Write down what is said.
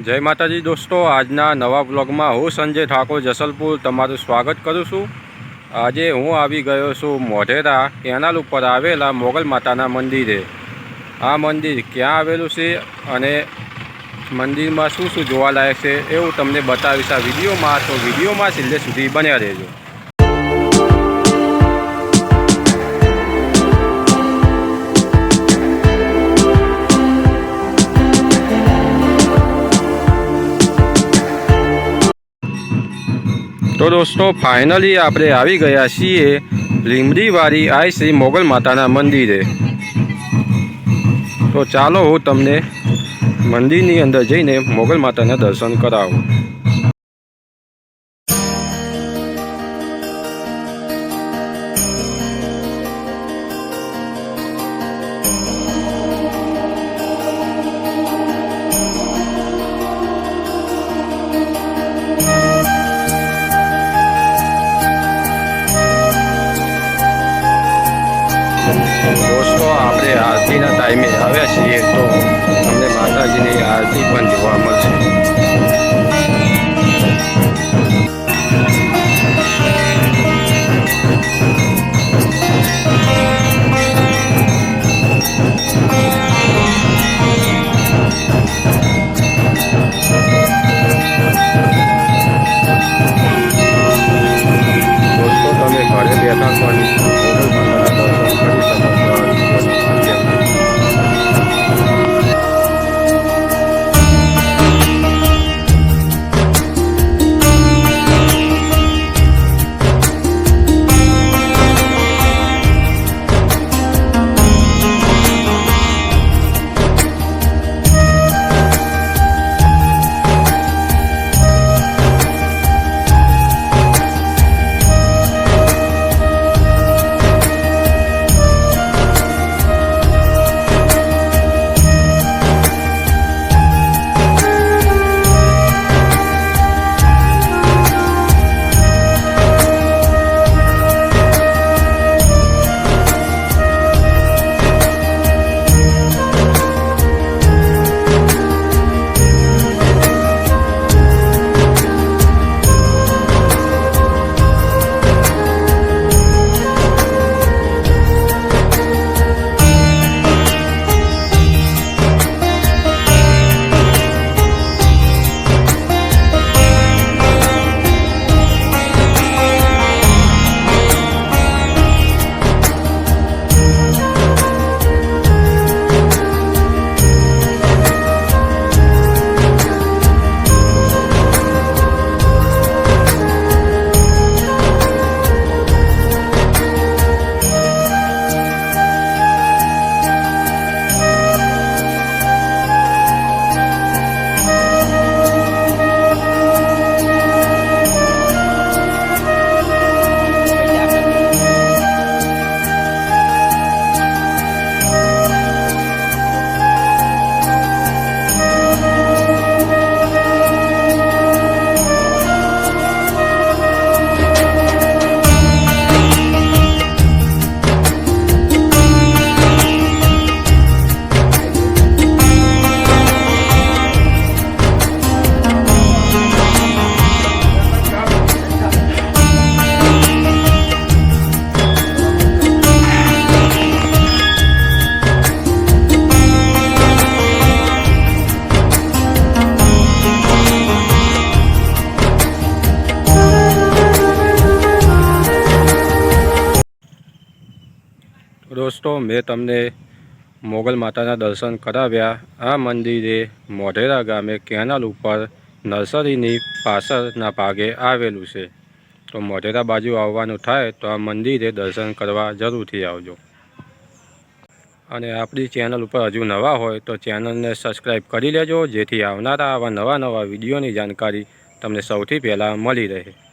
जय माताजी दोस्तों, आजना नवा ब्लॉगમાં હું સંજય ઠાકોર જસલપુર તમારું સ્વાગત કરું છું। આજે હું આવી ગયો છું મોઢેરા કેનાલ ઉપર આવેલા મોગલ માતાના મંદિરે। આ મંદિર ક્યાં આવેલું છે અને મંદિરમાં શું શું જોવાલાયક છે એવું તમને બતાવીશ આ વિડીયોમાં। તો વિડીયોમાં છેલ્લે સુધી બન્યા રહેજો। तो दोस्तों फाइनली आपणे आवी गया छीए લીમડીવાળી आय श्री मोगल माताना मंदिरे। तो चालो हूँ तमने मंदिरनी अंदर जईने मोगल माताना दर्शन करावुं। दोस्तों आपणे आरतीना टाइमे आव्या छीए तो अमने माताजीनी आरती पण जोवा मळशे। दोस्तों तमे घरे बेठा पण दोस्तों मैं तमने मोगल माताना दर्शन कराव्या। आ मंदिरे मोढेरा गामे केनाल उपर नर्सरीनी पाछळना भागे आवेलुं छे। तो मोढेरा बाजू आववानुं थाय तो आ मंदिरे दर्शन करवा जरूरथी आवजो। अने आपणी चेनल पर हजू नवा होय तो चेनलने सब्सक्राइब करी लेजो, जेथी आवनारा आवा नवा नवा विडियोनी जानकारी तमने सौथी पहेला मळी रहे।